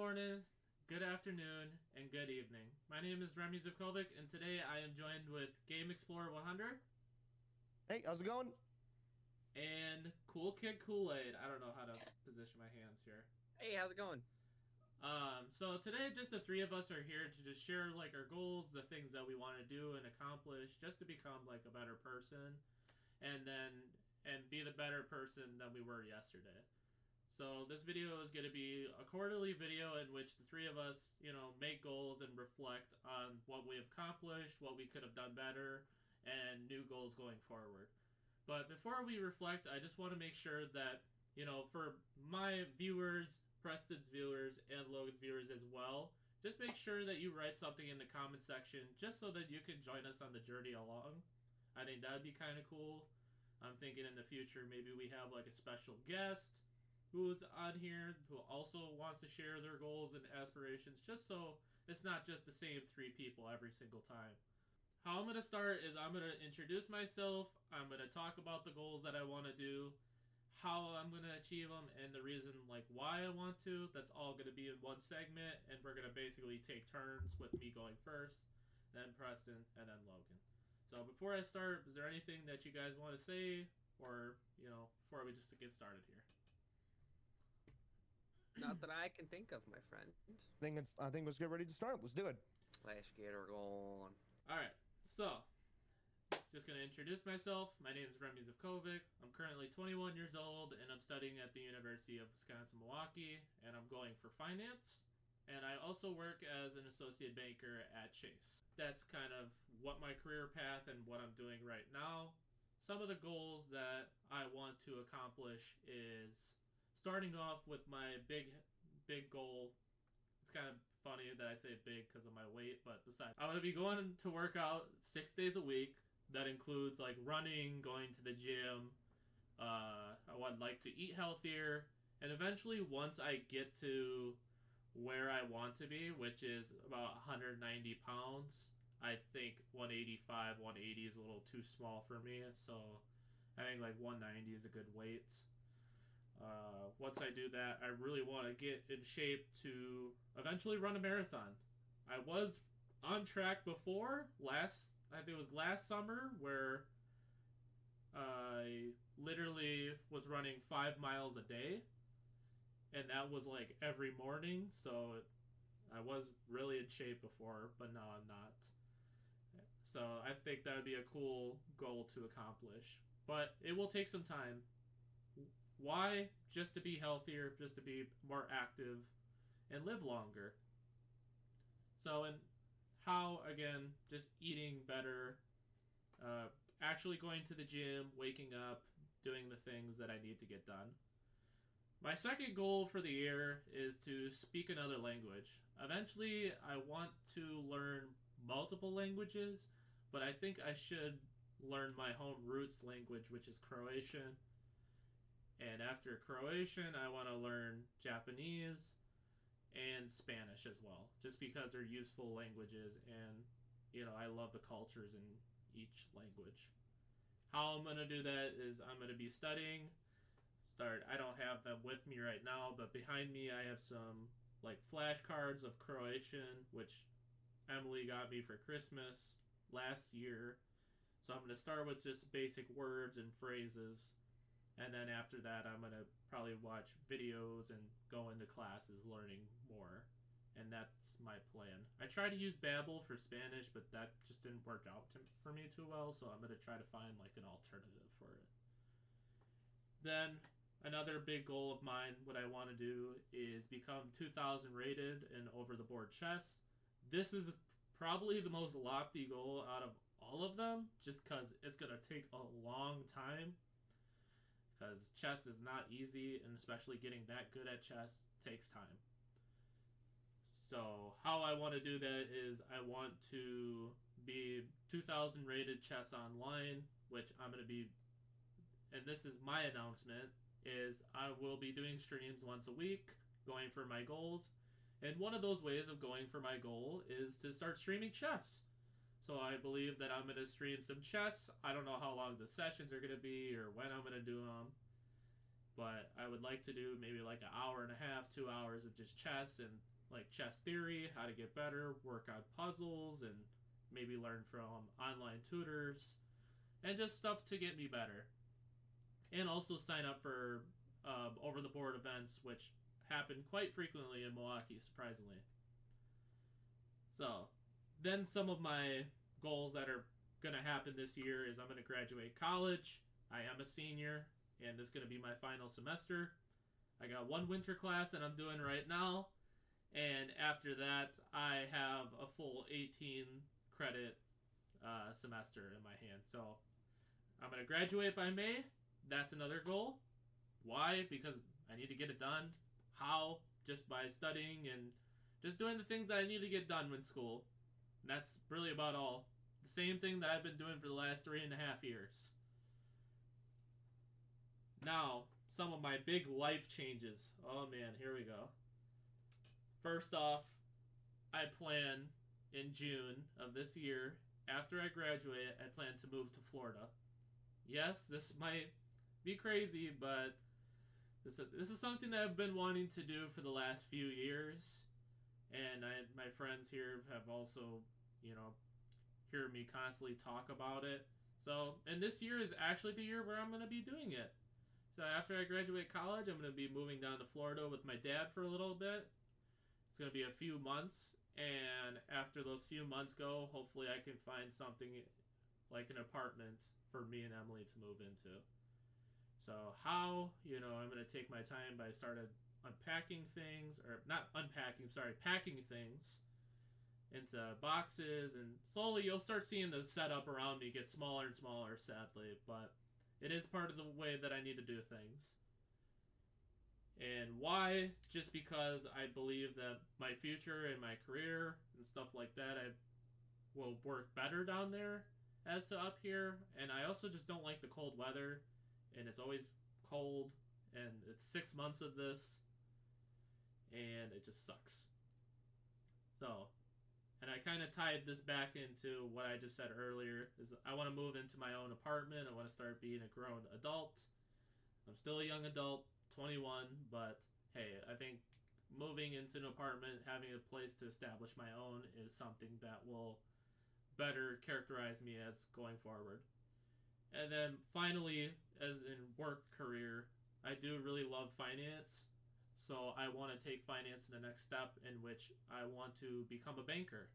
morning, good afternoon, and good evening. My name is Remy, and today I am joined with Game Explorer 100 Hey, how's it going? and CoolKidKoolaid. I don't know how to position my hands here. Hey, how's it going? So today, just the three of us are here to just share like our goals, the things that we want to do and accomplish, just to become like a better person, and be the better person than we were yesterday. So this video is going to be a quarterly video in which the three of us, make goals and reflect on what we have accomplished, what we could have done better, and new goals going forward. But before we reflect, I just want to make sure that, for my viewers, Preston's viewers, and Logan's viewers as well, just make sure that you write something in the comment section just so that you can join us on the journey along. I think that'd be kind of cool. I'm thinking in the future maybe we have like a special guest who's on here who also wants to share their goals and aspirations, just so it's not just the same three people every single time. How I'm going to start is I'm going to introduce myself, I'm going to talk about the goals that I want to do, how I'm going to achieve them, and the reason like why I want to. That's all going to be in one segment, and we're going to basically take turns with me going first, then Preston, and then Logan. So before I start, is there anything that you guys want to say, or, before we just get started here? Not that I can think of, my friend. I think let's get ready to start. Let's do it. Let's get her going. Alright, so, just going to introduce myself. My name is Remy Zivkovic. I'm currently 21 years old, and I'm studying at the University of Wisconsin-Milwaukee, and I'm going for finance. And I also work as an associate banker at Chase. That's kind of what my career path and what I'm doing right now. Some of the goals that I want to accomplish is starting off with my big goal. It's kind of funny that I say big because of my weight, but besides, I want to be going to work out 6 days a week. That includes like running, going to the gym. I would like to eat healthier, and eventually, once I get to where I want to be, which is about 190 pounds, I think 185, 180 is a little too small for me. So I think like 190 is a good weight. Once I do that, I really want to get in shape to eventually run a marathon. I was on track before, I think it was last summer, where I literally was running 5 miles a day, and that was like every morning, so I was really in shape before, but now I'm not. So I think that would be a cool goal to accomplish. But it will take some time. Why? Just to be healthier, just to be more active, and live longer. So, and how, again, just eating better, actually going to the gym, waking up, doing the things that I need to get done. My second goal for the year is to speak another language. Eventually, I want to learn multiple languages, but I think I should learn my home roots language, which is Croatian. And after Croatian, I want to learn Japanese and Spanish as well, just because they're useful languages, and I love the cultures in each language. How I'm going to do that is I'm going to be studying. I don't have them with me right now, but behind me I have some like flashcards of Croatian, which Emily got me for Christmas last year. So I'm going to start with just basic words and phrases, and then after that I'm going to probably watch videos and go into classes learning more. And that's my plan. I tried to use Babbel for Spanish, but that just didn't work out for me too well, so I'm going to try to find like an alternative for it. Then another big goal of mine, what I want to do is become 2000 rated in over the board chess. This is probably the most lofty goal out of all of them, just because it's going to take a long time. Because chess is not easy, and especially getting that good at chess takes time. So how I want to do that is I want to be 2000 rated chess online, which I'm going to be, and this is my announcement, is I will be doing streams once a week, going for my goals. And one of those ways of going for my goal is to start streaming chess. So I believe that I'm going to stream some chess. I don't know how long the sessions are going to be or when I'm going to do them. But I would like to do maybe like an hour and a half, 2 hours of just chess, and like chess theory, how to get better, work on puzzles, and maybe learn from online tutors, and just stuff to get me better. And also sign up for over the board events, which happen quite frequently in Milwaukee, surprisingly. So, then some of my goals that are going to happen this year is I'm going to graduate college. I am a senior, and this is going to be my final semester. I got one winter class that I'm doing right now, and after that, I have a full 18 credit semester in my hand. So, I'm going to graduate by May. That's another goal. Why? Because I need to get it done. How? Just by studying and just doing the things that I need to get done in school. And that's really about all. The same thing that I've been doing for the last 3.5 years. Now, some of my big life changes. Oh man, here we go. First off, I plan in June of this year, after I graduate, I plan to move to Florida. Yes, this might be crazy, but this is something that I've been wanting to do for the last few years. And my friends here have also, hear me constantly talk about it. So, and this year is actually the year where I'm going to be doing it. So after I graduate college, I'm going to be moving down to Florida with my dad for a little bit. It's going to be a few months. And after those few months go, hopefully I can find something like an apartment for me and Emily to move into. So how, I'm going to take my time by started packing things things into boxes, and slowly you'll start seeing the setup around me get smaller and smaller, sadly, but it is part of the way that I need to do things. And why? Just because I believe that my future and my career and stuff like that, I will work better down there as to up here. And I also just don't like the cold weather, and it's always cold, and it's 6 months of this, and it just sucks. So, and I kind of tied this back into what I just said earlier, is I want to move into my own apartment. I want to start being a grown adult. I'm still a young adult, 21, but hey, I think moving into an apartment, having a place to establish my own, is something that will better characterize me as going forward. And then finally, as in work career, I do really love finance. So I want to take finance to the next step, in which I want to become a banker.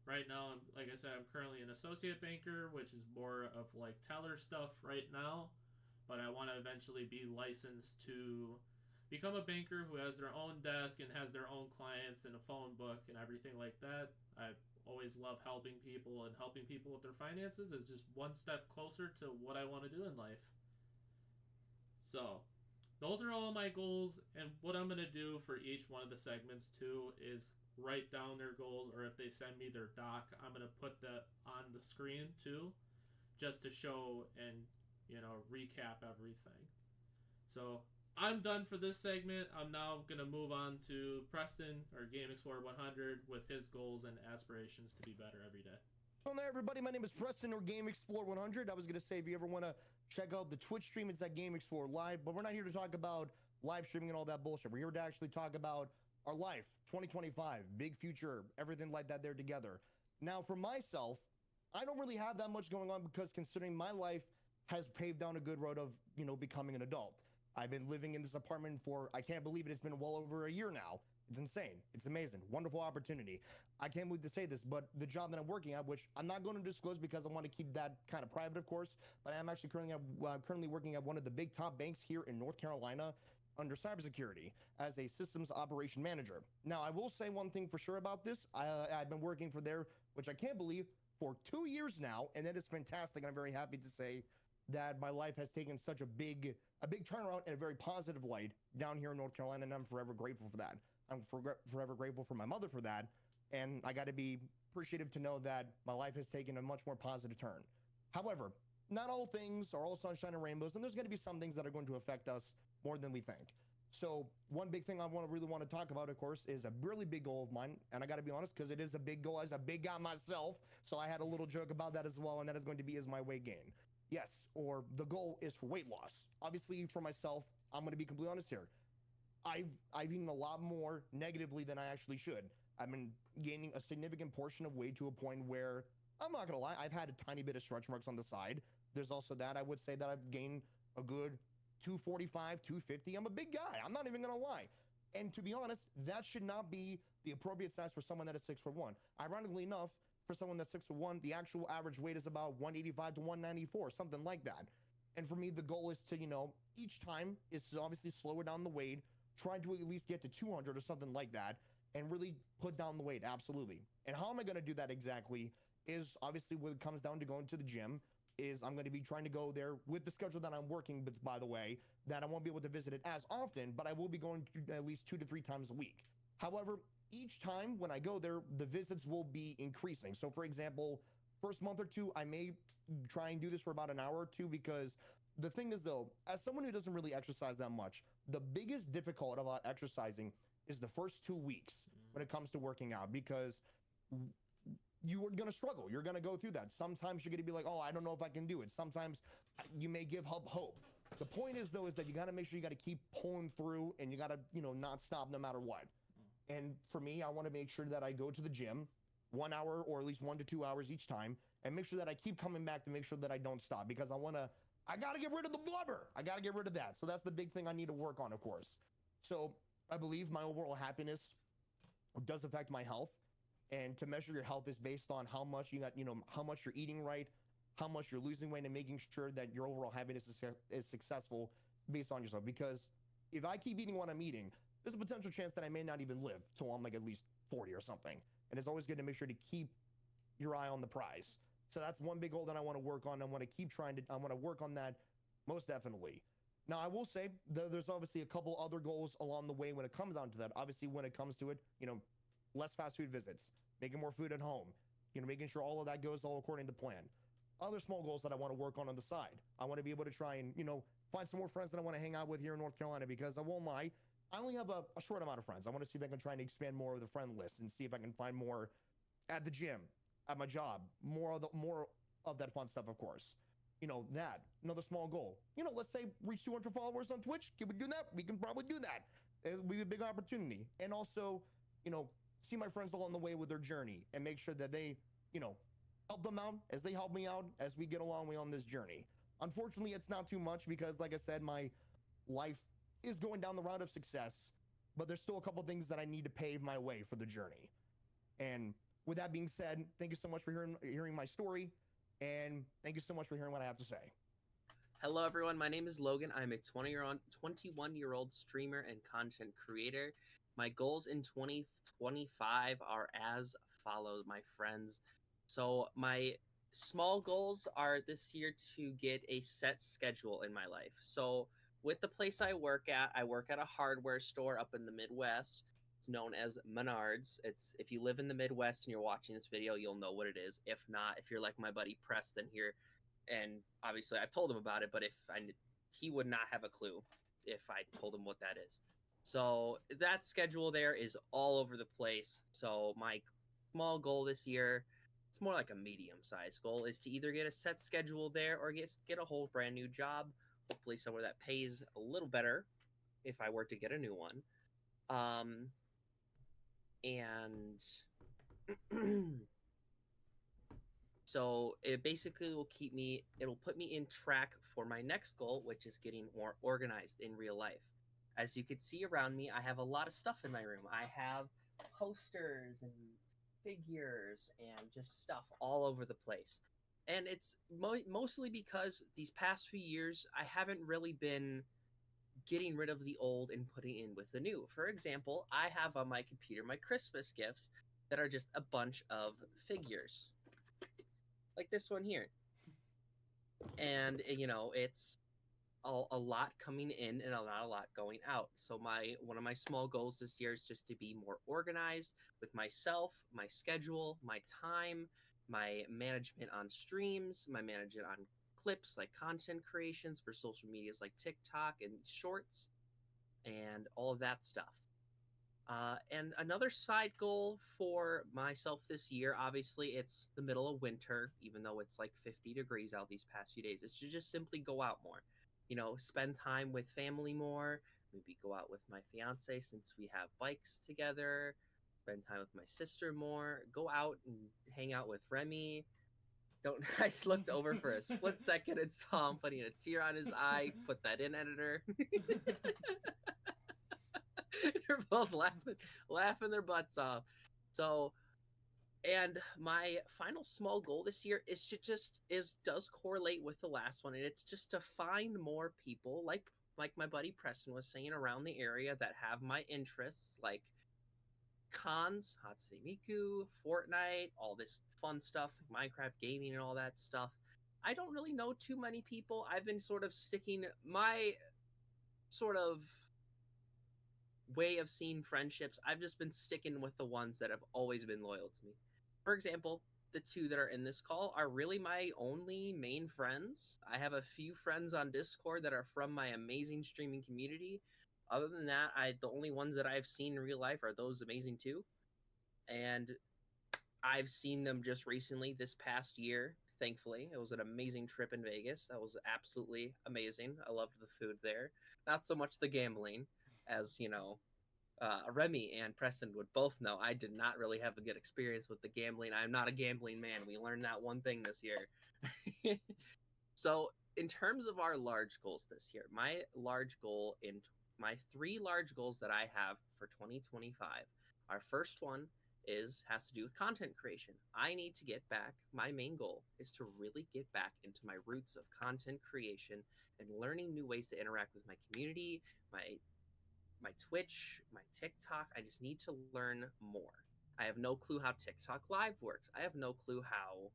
Right now, like I said, I'm currently an associate banker, which is more of like teller stuff right now. But I want to eventually be licensed to become a banker who has their own desk and has their own clients and a phone book and everything like that. I always love helping people, and helping people with their finances is just one step closer to what I want to do in life. So, those are all my goals, and what I'm going to do for each one of the segments too is write down their goals, or if they send me their doc, I'm going to put that on the screen too, just to show and, recap everything. So, I'm done for this segment. I'm now going to move on to Preston, or Game Explorer 100, with his goals and aspirations to be better every day. Hello there, everybody. My name is Preston, or Game Explorer 100. I was going to say, if you ever want to check out the Twitch stream, it's at Game Explorer Live. But we're not here to talk about live streaming and all that bullshit. We're here to actually talk about our life, 2025, big future, everything like that there together. Now, for myself, I don't really have that much going on, because considering my life has paved down a good road of, becoming an adult. I've been living in this apartment for, I can't believe it, it's been well over a year now. It's insane. It's amazing. Wonderful opportunity. I can't believe to say this, but the job that I'm working at, which I'm not going to disclose because I want to keep that kind of private, of course, but I'm actually currently working at one of the big top banks here in North Carolina under cybersecurity as a systems operation manager. Now, I will say one thing for sure about this. I've been working for there, which I can't believe, for 2 years now, and that is fantastic. I'm very happy to say that my life has taken such a big turnaround in a very positive light down here in North Carolina, and I'm forever grateful for that. I'm forever grateful for my mother for that, and I got to be appreciative to know that my life has taken a much more positive turn. However, not all things are all sunshine and rainbows, and there's going to be some things that are going to affect us more than we think. So one big thing I really want to talk about, of course, is a really big goal of mine, and I got to be honest, because it is a big goal, as a big guy myself, so I had a little joke about that as well, and that is going to be my weight gain. Yes, or the goal is for weight loss. Obviously, for myself, I'm going to be completely honest here. I've eaten a lot more negatively than I actually should. I've been gaining a significant portion of weight to a point where I'm not gonna lie, I've had a tiny bit of stretch marks on the side. There's also that I would say that I've gained a good 245, 250. I'm a big guy. I'm not even gonna lie. And to be honest, that should not be the appropriate size for someone that is 6'1". Ironically enough, for someone that's 6'1", the actual average weight is about 185 to 194, something like that. And for me, the goal is to, each time is to obviously slow it down the weight, try to at least get to 200 or something like that, and really put down the weight, absolutely. And how am I going to do that exactly is obviously when it comes down to going to the gym, is I'm going to be trying to go there with the schedule that I'm working with, by the way, that I won't be able to visit it as often, but I will be going to at least 2 to 3 times a week. However, each time when I go there, the visits will be increasing. So for example, first month or two, I may try and do this for about an hour or two, because the thing is though, as someone who doesn't really exercise that much, the biggest difficult about exercising is the first 2 weeks when it comes to working out, because you are going to struggle. You're going to go through that. Sometimes you're going to be like, oh, I don't know if I can do it. Sometimes you may give up hope. The point is though, is that you got to make sure you got to keep pulling through, and you got to, not stop no matter what. And for me, I want to make sure that I go to the gym 1 hour or at least 1 to 2 hours each time, and make sure that I keep coming back to make sure that I don't stop, because I got to get rid of the blubber. I got to get rid of that. So that's the big thing I need to work on, of course. So I believe my overall happiness does affect my health. And to measure your health is based on how much you got, how much you're eating right, how much you're losing weight, and making sure that your overall happiness is successful based on yourself. Because if I keep eating what I'm eating, there's a potential chance that I may not even live till I'm like at least 40 or something. And it's always good to make sure to keep your eye on the prize. So that's one big goal that I want to work on. I want to work on that most definitely. Now, I will say there's obviously a couple other goals along the way when it comes down to that. Obviously, when it comes to it, less fast food visits, making more food at home, making sure all of that goes all according to plan. Other small goals that I want to work on the side. I want to be able to try and, find some more friends that I want to hang out with here in North Carolina, because I won't lie, I only have a short amount of friends. I want to see if I can try and expand more of the friend list and see if I can find more at the gym, at my job, more of that fun stuff, of course. That, another small goal. Let's say reach 200 followers on Twitch. Can we do that? We can probably do that. It would be a big opportunity. And also, see my friends along the way with their journey, and make sure that they, help them out as they help me out as we get along on this journey. Unfortunately, it's not too much, because like I said, my life is going down the route of success, but there's still a couple things that I need to pave my way for the journey. And with that being said, thank you so much for hearing my story, and thank you so much for hearing what I have to say. Hello, everyone. My name is Logan. I'm a 21-year-old streamer and content creator. My goals in 2025 are as follows, my friends. So my small goals are this year to get a set schedule in my life. So with the place I work at a hardware store up in the Midwest. It's known as Menards. It's, if you live in the Midwest and you're watching this video, you'll know what it is. If not, if you're like my buddy Preston here, and obviously I've told him about it, but he would not have a clue if I told him what that is. So that schedule there is all over the place. So my small goal this year, it's more like a medium-sized goal, is to either get a set schedule there or get a whole brand new job, hopefully somewhere that pays a little better if I were to get a new one. And so it basically it'll put me in track for my next goal, which is getting more organized in real life. As you can see around me, I have a lot of stuff in my room. I have posters and figures and just stuff all over the place. And it's mostly because these past few years, I haven't really been getting rid of the old and putting in with the new. For example, I have on my computer my Christmas gifts that are just a bunch of figures. Like this one here. And, it's a lot coming in and not a lot going out. So one of my small goals this year is just to be more organized with myself, my schedule, my time, my management on streams, my management on clips like content creations for social medias like TikTok and shorts and all of that stuff. And another side goal for myself this year, obviously it's the middle of winter, even though it's like 50 degrees out these past few days, is to just simply go out more. Spend time with family more, maybe go out with my fiance since we have bikes together, spend time with my sister more, go out and hang out with Remy. Don't I just looked over for a split second and saw him putting a tear on his eye. Put that in, editor. They're both laughing their butts off. So, and my final small goal this year is to does correlate with the last one, and it's just to find more people like my buddy Preston was saying around the area that have my interests, like cons, Hatsune Miku, Fortnite, all this fun stuff, Minecraft gaming and all that stuff. I don't really know too many people. I've been sort of sticking my sort of way of seeing friendships. I've just been sticking with the ones that have always been loyal to me. For example, the two that are in this call are really my only main friends. I have a few friends on Discord that are from my amazing streaming community. Other than that, the only ones that I've seen in real life are those amazing two. And I've seen them just recently this past year, thankfully. It was an amazing trip in Vegas. That was absolutely amazing. I loved the food there. Not so much the gambling, as, Remy and Preston would both know. I did not really have a good experience with the gambling. I'm not a gambling man. We learned that one thing this year. So, in terms of our large goals this year, my three large goals that I have for 2025, our first one has to do with content creation. I need to get back. My main goal is to really get back into my roots of content creation and learning new ways to interact with my community, my Twitch, my TikTok. I just need to learn more. I have no clue how TikTok Live works. I have no clue how,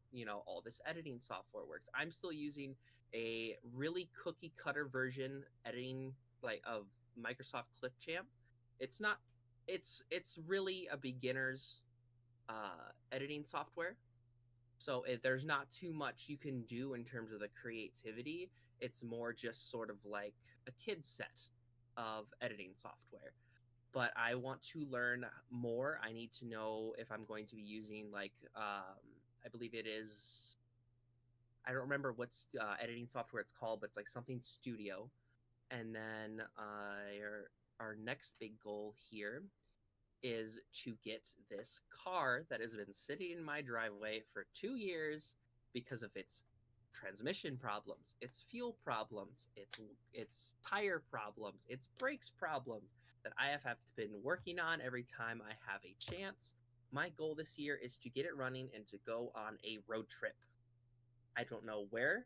all this editing software works. I'm still using a really cookie cutter version editing of Microsoft Clipchamp. It's not it's really a beginner's editing software. So there's not too much you can do in terms of the creativity. It's more just sort of like a kid's set of editing software. But I want to learn more. I need to know if I'm going to be using I believe it is, I don't remember what's editing software it's called, but it's like something studio. And then our next big goal here is to get this car that has been sitting in my driveway for 2 years because of its transmission problems, its fuel problems, its tire problems, its brakes problems that I have been working on every time I have a chance. My goal this year is to get it running and to go on a road trip. I don't know where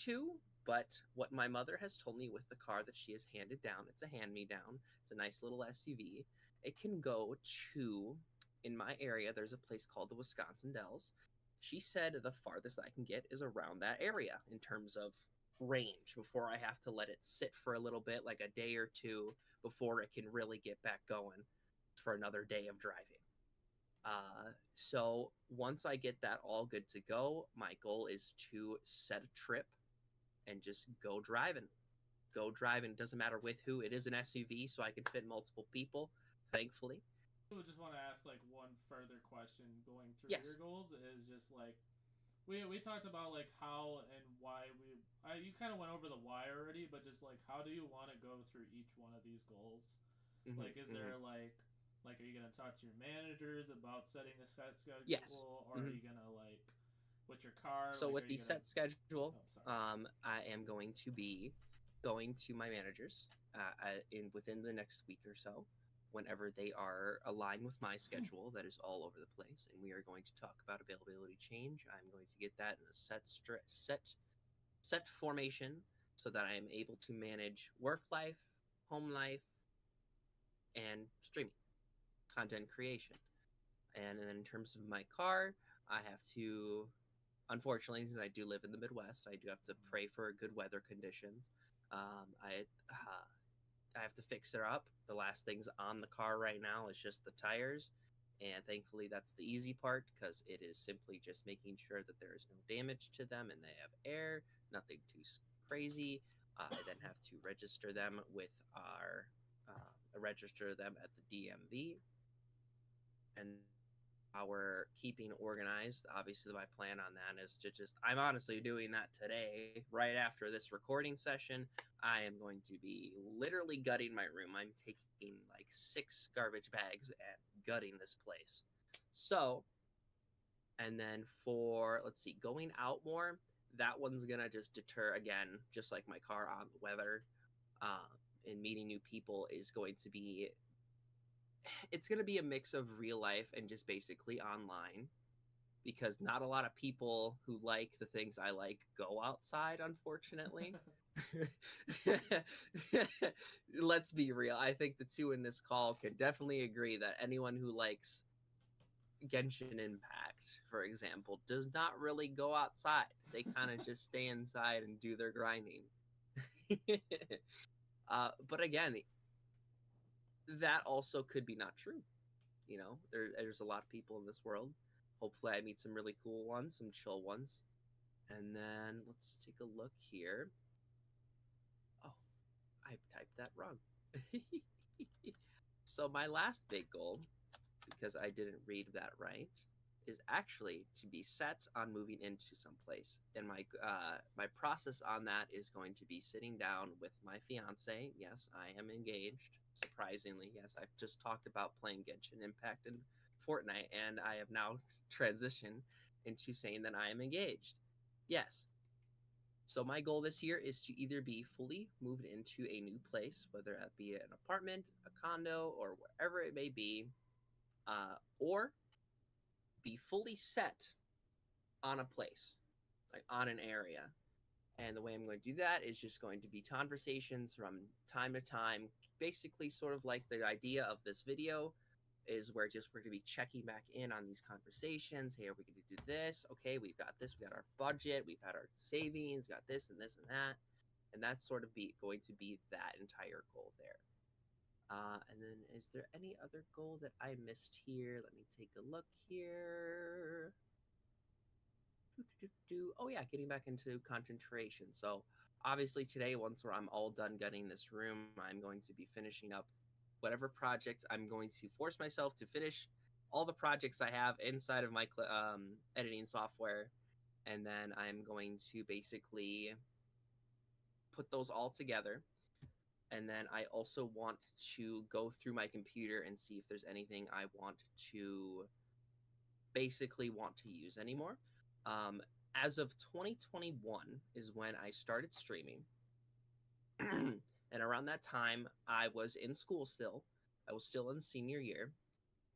to, but what my mother has told me with the car that she has handed down, it's a hand-me-down, it's a nice little SUV. It can go to, in my area, there's a place called the Wisconsin Dells. She said the farthest I can get is around that area in terms of range before I have to let it sit for a little bit, like a day or two, before it can really get back going for another day of driving. So once I get that all good to go, my goal is to set a trip and just go driving. Go driving. Doesn't matter with who. It is an SUV, so I can fit multiple people, thankfully. I just want to ask one further question going through your goals is just we talked about how and why you kind of went over the why already, but just how do you want to go through each one of these goals? Mm-hmm, is there are you gonna talk to your managers about setting a set schedule? Yes. Or are you gonna with your car? So with the set schedule, I am going to be going to my managers within the next week or so, whenever they are aligned with my schedule. That is all over the place, and we are going to talk about availability change. I'm going to get that in a set formation so that I am able to manage work life, home life, and streaming, content creation. And then in terms of my car, I have to, unfortunately, since I do live in the Midwest, I do have to pray for good weather conditions. I have to fix it up. The last things on the car right now is just the tires, and thankfully that's the easy part because it is simply just making sure that there is no damage to them and they have air, nothing too crazy. I then have to register them with register them at the DMV, and our keeping organized. Obviously, my plan on that is to just, I'm honestly doing that today, right after this recording session. I am going to be literally gutting my room. I'm taking like 6 garbage bags and gutting this place. So, and then for, let's see, going out more, that one's gonna just deter again, just like my car on the weather. And meeting new people is going to be, it's going to be a mix of real life and just basically online, because not a lot of people who like the things I like go outside, unfortunately. Let's be real. I think the two in this call can definitely agree that anyone who likes Genshin Impact, for example, does not really go outside. They kind of just stay inside and do their grinding. But again, that also could be not true. You know, there's a lot of people in this world. Hopefully, I meet some really cool ones, some chill ones. And then let's take a look here. Oh, I typed that wrong. So my last big goal, because I didn't read that right, is actually to be set on moving into someplace. And my process on that is going to be sitting down with my fiance. Yes, I am engaged. Surprisingly, yes, I've just talked about playing Genshin Impact and Fortnite, and I have now transitioned into saying that I am engaged. Yes. So my goal this year is to either be fully moved into a new place, whether that be an apartment, a condo, or wherever it may be, or be fully set on a place, like on an area. And the way I'm going to do that is just going to be conversations from time to time, basically sort of like the idea of this video is where just we're going to be checking back in on these conversations. Hey, are we going to do this? Okay, we've got this. We got our budget. We've had our savings. Got this and this and that. And that's sort of going to be that entire goal there. And then is there any other goal that I missed here? Let me take a look here. Oh yeah, getting back into concentration. So obviously today, once I'm all done gutting this room, I'm going to be finishing up whatever project. I'm going to force myself to finish all the projects I have inside of my editing software, and then I'm going to basically put those all together. And then I also want to go through my computer and see if there's anything I want to use anymore. As of 2021 is when I started streaming. And around that time, I was in school still. I was still in senior year.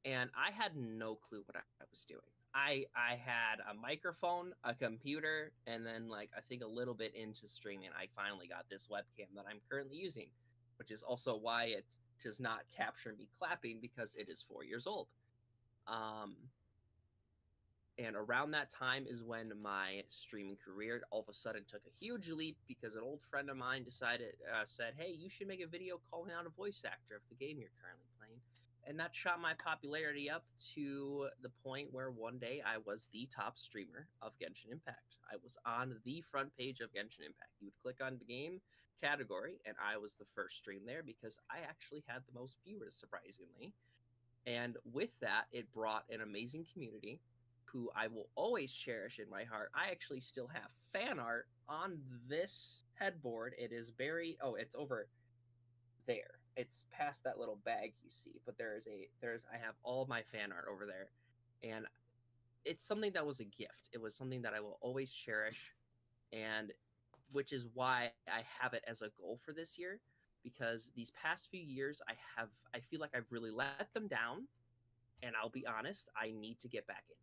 And I had no clue what I was doing. I had a microphone, a computer, and then like I think a little bit into streaming, I finally got this webcam that I'm currently using, which is also why it does not capture me clapping, because it is 4 years old. And around that time is when my streaming career all of a sudden took a huge leap, because an old friend of mine said, hey, you should make a video calling out a voice actor of the game you're currently playing. And that shot my popularity up to the point where one day I was the top streamer of Genshin Impact. I was on the front page of Genshin Impact. You would click on the game category, and I was the first stream there because I actually had the most viewers, surprisingly. And with that, it brought an amazing community who I will always cherish in my heart. I actually still have fan art on this headboard. It is buried. Oh, it's over there. It's past that little bag you see, but I have all my fan art over there. And it's something that was a gift. It was something that I will always cherish, and which is why I have it as a goal for this year, because these past few years I feel like I've really let them down, and I'll be honest, I need to get back into it.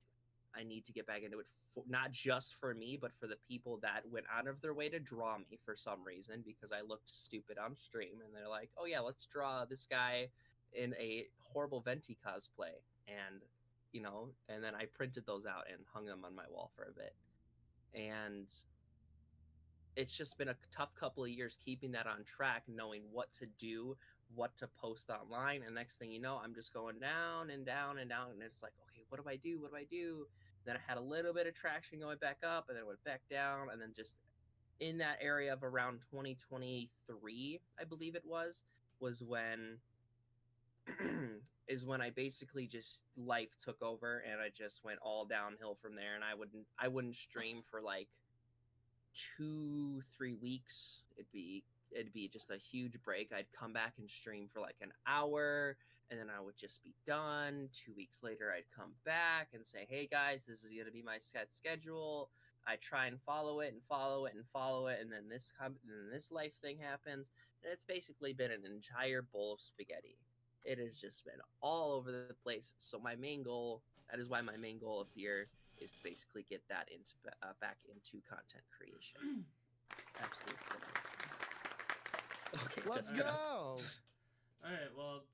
I need to get back into it, not just for me, but for the people that went out of their way to draw me for some reason, because I looked stupid on stream, and they're like, oh yeah, let's draw this guy in a horrible Venti cosplay. And, you know, and then I printed those out and hung them on my wall for a bit. And it's just been a tough couple of years keeping that on track, knowing what to do, what to post online. And next thing you know, I'm just going down and down and down. And it's like, okay, what do I do? What do I do? Then I had a little bit of traction going back up, and then it went back down. And then just in that area of around 2023, I believe it was when is when I basically just life took over and I just went all downhill from there. And I wouldn't stream for like 2-3 weeks. It'd be just a huge break. I'd come back and stream for like an hour, and then I would just be done. 2 weeks later, I'd come back and say, "Hey guys, this is gonna be my set schedule." I try and follow it and follow it and follow it, and then this life thing happens, and it's basically been an entire bowl of spaghetti. It has just been all over the place. So my main goal, that is why my main goal of the year is to basically get that into back into content creation. Absolute cinema. Okay, Let's just go. All right. Well,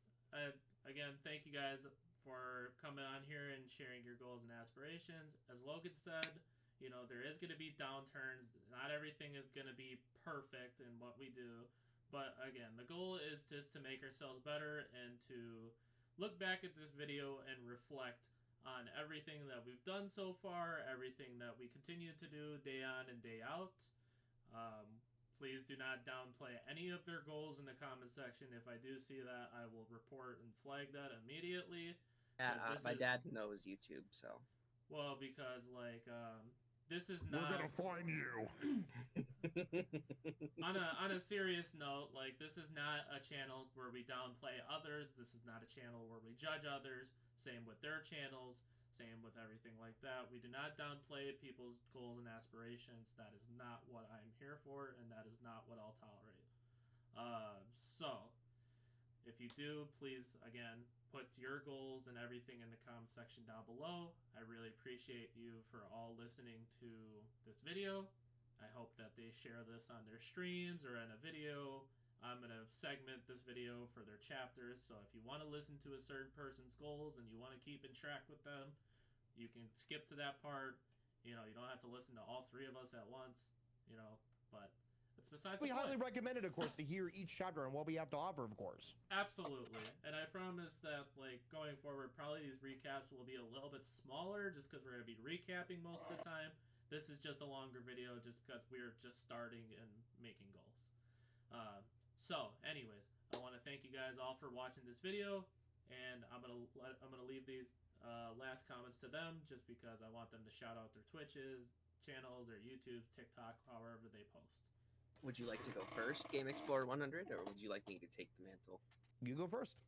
again, thank you guys for coming on here and sharing your goals and aspirations. As Logan said, you know, there is going to be downturns. Not everything is going to be perfect in what we do. But again, the goal is just to make ourselves better and to look back at this video and reflect on everything that we've done so far, everything that we continue to do day on and day out. Please do not downplay any of their goals in the comment section. If I do see that, I will report and flag that immediately. my dad knows YouTube, so. Well, because like this is We're not. gonna find you. on a serious note, like this is not a channel where we downplay others. This is not a channel where we judge others. Same with their channels. Same with everything like that. We do not downplay people's goals and aspirations. That is not what I'm here for, and that is not what I'll tolerate. So, if you do, please, again, put your goals and everything in the comment section down below. I really appreciate you for all listening to this video. I hope that they share this on their streams or in a video. I'm going to segment this video for their chapters, so if you want to listen to a certain person's goals and you want to keep in track with them, you can skip to that part. You know, you don't have to listen to all three of us at once, you know, but it's besides the We point. highly recommend it, of course, to hear each chapter and what we have to offer, of course. Absolutely. And I promise that, like, going forward, probably these recaps will be a little bit smaller just because we're going to be recapping most of the time. This is just a longer video just because we're just starting and making goals. So, anyways, I want to thank you guys all for watching this video, and I'm gonna leave these last comments to them just because I want them to shout out their Twitches, channels, their YouTubes, TikTok, however they post. Would you like to go first, Game Explorer 100, or would you like me to take the mantle? You go first.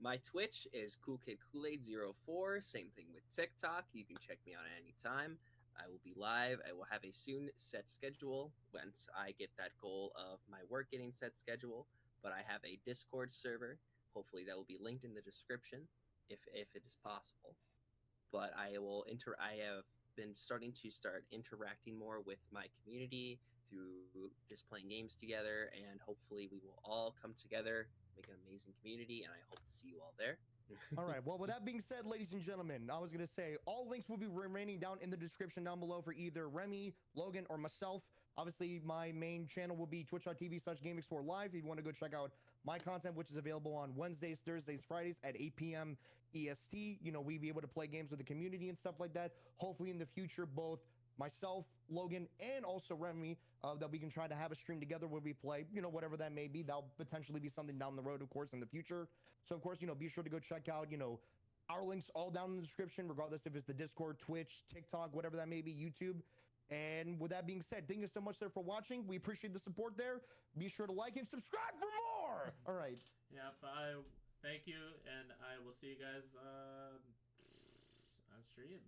My Twitch is CoolKidKoolaid04. Same thing with TikTok. You can check me out at any time. I will be live. I will have a soon set schedule once I get that goal of my work getting set schedule. But I have a Discord server. Hopefully that will be linked in the description if it is possible. But I have been starting to interacting more with my community through just playing games together, and hopefully we will all come together, make an amazing community, and I hope to see you all there. All right. Well, with that being said, ladies and gentlemen, I was going to say all links will be remaining down in the description down below for either Remy, Logan, or myself. Obviously, my main channel will be twitch.tv/GameExploreLive. If you want to go check out my content, which is available on Wednesdays, Thursdays, Fridays at 8 p.m. EST. You know, we be able to play games with the community and stuff like that. Hopefully in the future, both myself, Logan, and also Remy, that we can try to have a stream together where we play, you know, whatever that may be. That'll potentially be something down the road, of course, in the future. So, of course, you know, be sure to go check out, you know, our links all down in the description, regardless if it's the Discord, Twitch, TikTok, whatever that may be, YouTube. And with that being said, thank you so much there for watching. We appreciate the support there. Be sure to like and subscribe for more. All right. Yeah, thank you, and I will see you guys on stream.